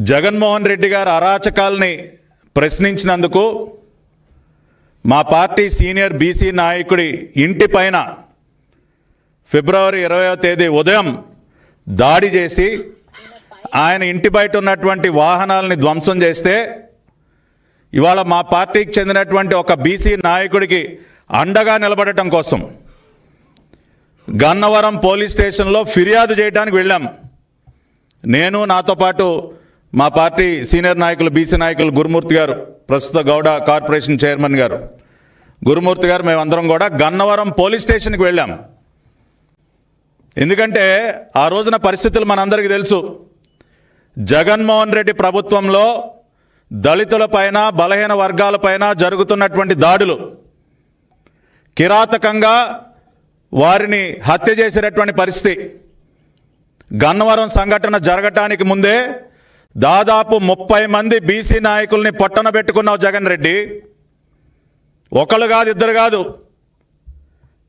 జగన్మోహన్ రెడ్డి గారు అరాచకాల్ని ప్రశ్నించినందుకు మా party senior BC నాయకుడి ఇంటి పైన ఫిబ్రవరి 20వ తేదీ ఉదయం దాడి చేసి ఆయన ఇంటి బయట ఉన్నటువంటి వాహనాలని ధ్వంసం చేస్తే ఇవాళ మా పార్టీకి చెందినటువంటి ఒక బీసీ నాయకుడికి అండగా నిలబడటం కోసం గన్నవరం పోలీస్ స్టేషన్లో ఫిర్యాదు చేయడానికి వెళ్ళాం. నేను, నాతో పాటు మా పార్టీ సీనియర్ నాయకులు బీసీ నాయకులు గురుమూర్తి గారు, ప్రస్తుత గౌడ కార్పొరేషన్ చైర్మన్ గారు గురుమూర్తి గారు, మేమందరం కూడా గన్నవరం పోలీస్ స్టేషన్కి వెళ్ళాం. ఎందుకంటే ఆ రోజున పరిస్థితులు మనందరికీ తెలుసు. జగన్మోహన్ రెడ్డి ప్రభుత్వంలో దళితులపైన, బలహీన వర్గాలపైన జరుగుతున్నటువంటి దాడులు, కిరాతకంగా వారిని హత్య చేసేటటువంటి పరిస్థితి. గన్నవరం సంఘటన జరగటానికి ముందే దాదాపు 30 మంది బీసీ నాయకుల్ని పొట్టన పెట్టుకున్నావు జగన్ రెడ్డి. ఒకళ్ళు కాదు, ఇద్దరు కాదు.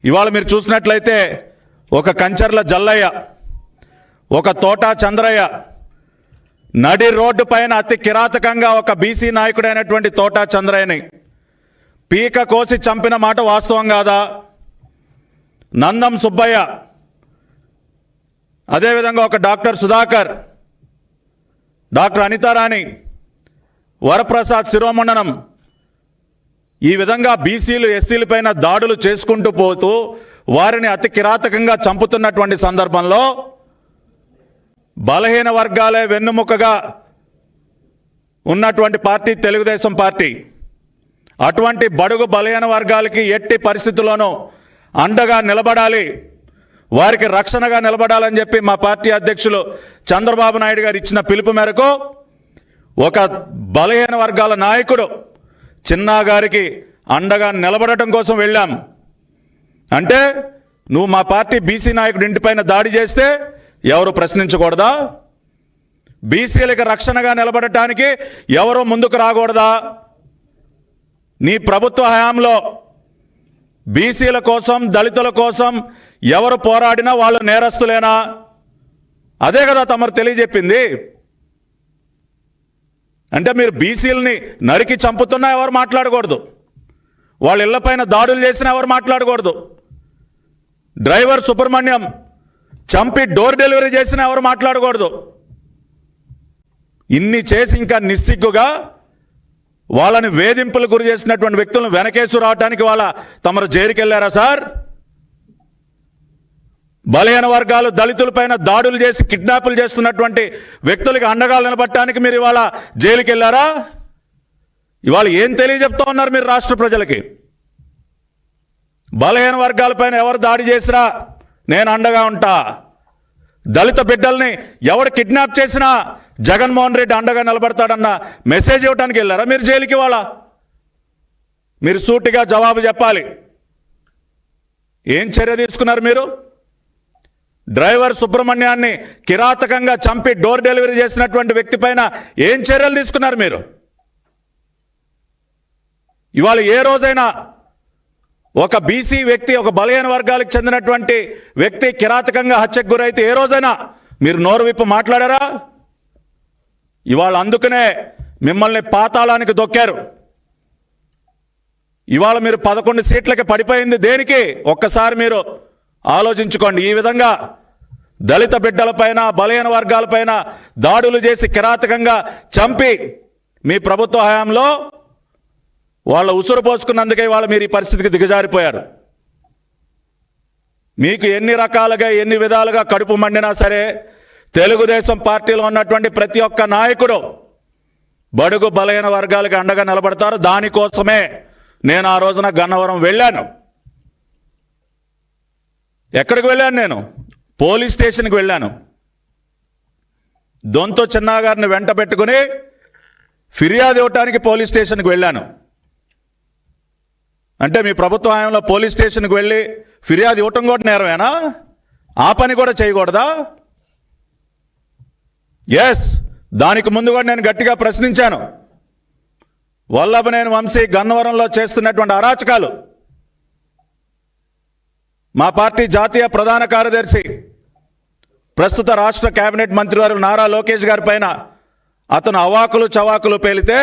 ఇవాళ మీరు చూసినట్లయితే ఒక కంచర్ల జల్లయ్య, ఒక తోటా చంద్రయ్య, నడి రోడ్డు పైన అతి కిరాతకంగా ఒక బీసీ నాయకుడైనటువంటి తోటా చంద్రయ్యని పీక కోసి చంపిన మాట వాస్తవం కాదా? నందం సుబ్బయ్య, అదేవిధంగా ఒక డాక్టర్ సుధాకర్, డాక్టర్ అనితారాణి, వరప్రసాద్ శిరోమండనం, ఈ విధంగా బీసీలు ఎస్సీల పైన దాడులు చేసుకుంటూ పోతూ వారిని అతి కిరాతకంగా చంపుతున్నటువంటి సందర్భంలో బలహీన వర్గాలే వెన్నుముకగా ఉన్నటువంటి పార్టీ తెలుగుదేశం పార్టీ. అటువంటి బడుగు బలహీన వర్గాలకి ఎట్టి పరిస్థితుల్లోనూ అండగా నిలబడాలి, వారికి రక్షణగా నిలబడాలని చెప్పి మా పార్టీ అధ్యక్షులు చంద్రబాబు నాయుడు గారు ఇచ్చిన పిలుపు మేరకు ఒక బలహీన వర్గాల నాయకుడు చిన్నా గారికి అండగా నిలబడటం కోసం వెళ్ళాం. అంటే నువ్వు మా పార్టీ బీసీ నాయకుడి ఇంటిపైన దాడి చేస్తే ఎవరు ప్రశ్నించకూడదా? బీసీలకు రక్షణగా నిలబడటానికి ఎవరో ముందుకు రాకూడదా? నీ ప్రభుత్వ హయాంలో బీసీల కోసం, దళితుల కోసం ఎవరు పోరాడినా వాళ్ళు నేరస్తులేనా? అదే కదా తమరు తెలియజెప్పింది. అంటే మీరు బీసీలని నరికి చంపుతున్నా ఎవరు మాట్లాడకూడదు, వాళ్ళ ఇళ్లపైన దాడులు చేసినా ఎవరు మాట్లాడకూడదు, డ్రైవర్ సుబ్రహ్మణ్యం చంపి డోర్ డెలివరీ చేసినా ఎవరు మాట్లాడకూడదు. ఇన్ని చేసి ఇంకా నిస్సిగ్గుగా వాళ్ళని వేధింపులు గురి చేసినటువంటి వ్యక్తులను వెనకేసు రావడానికి వాళ్ళ తమరు జైలుకి వెళ్ళారా సార్? బలహీన వర్గాలు, దళితులపైన దాడులు చేసి కిడ్నాపులు చేస్తున్నటువంటి వ్యక్తులకి అండగా నిలబట్టడానికి మీరు ఇవాళ జైలుకి వెళ్ళారా? ఇవాళ ఏం తెలియజెప్తా ఉన్నారు మీరు రాష్ట్ర ప్రజలకి? బలహీన వర్గాలపైన ఎవరు దాడి చేసినా నేను అండగా ఉంటా, దళిత బిడ్డల్ని ఎవరు కిడ్నాప్ చేసినా జగన్మోహన్ రెడ్డి అండగా నిలబడతాడన్న మెసేజ్ ఇవ్వడానికి వెళ్ళారా మీరు జైలుకి? వాళ్ళ మీరు సూటిగా జవాబు చెప్పాలి. ఏం చర్య తీసుకున్నారు మీరు? డ్రైవర్ సుబ్రహ్మణ్యాన్ని కిరాతకంగా చంపి డోర్ డెలివరీ చేసినటువంటి వ్యక్తి పైన ఏం చర్యలు తీసుకున్నారు మీరు? ఇవాళ ఏ రోజైనా ఒక బీసీ వ్యక్తి, ఒక బలహీన వర్గాలకు చెందినటువంటి వ్యక్తి కిరాతకంగా హత్యకు గురైతే ఏ రోజైనా మీరు నోరు విప్పి మాట్లాడారా? ఇవాళ అందుకనే మిమ్మల్ని పాతాళానికి దొక్కారు. ఇవాళ మీరు 11 సీట్లకి పడిపోయింది దేనికి? ఒక్కసారి మీరు ఆలోచించుకోండి. ఈ విధంగా దళిత బిడ్డలపైన, బలహీన వర్గాలపైన దాడులు చేసి కిరాతకంగా చంపి మీ ప్రభుత్వ హయాంలో వాళ్ళ ఉసురు పోసుకున్నందుకే వాళ్ళు మీరు ఈ పరిస్థితికి దిగజారిపోయారు. మీకు ఎన్ని రకాలుగా, ఎన్ని విధాలుగా కడుపు మండినా సరే తెలుగుదేశం పార్టీలో ఉన్నటువంటి ప్రతి ఒక్క నాయకుడు బడుగు బలహీన వర్గాలకు అండగా నిలబడతారు. దానికోసమే నేను ఆ రోజున గన్నవరం వెళ్ళాను. ఎక్కడికి వెళ్ళాను? నేను పోలీస్ స్టేషన్కి వెళ్ళాను. దొంతో చిన్నా గారిని వెంట పెట్టుకుని ఫిర్యాదు ఇవ్వటానికి పోలీస్ స్టేషన్కి వెళ్ళాను. అంటే మీ ప్రభుత్వ హయాంలో పోలీస్ స్టేషన్కి వెళ్ళి ఫిర్యాదు ఇవ్వటం కూడా నేరమేనా? ఆ పని కూడా చేయకూడదా? ఎస్, దానికి ముందు కూడా నేను గట్టిగా ప్రశ్నించాను. వల్లభనేని వంశీ గన్నవరంలో చేస్తున్నటువంటి అరాచకాలు మా పార్టీ జాతీయ ప్రధాన కార్యదర్శి, ప్రస్తుత రాష్ట్ర కేబినెట్ మంత్రివర్యులు నారా లోకేష్ గారి పైన అతను అవాకులు చవాకులు పేలితే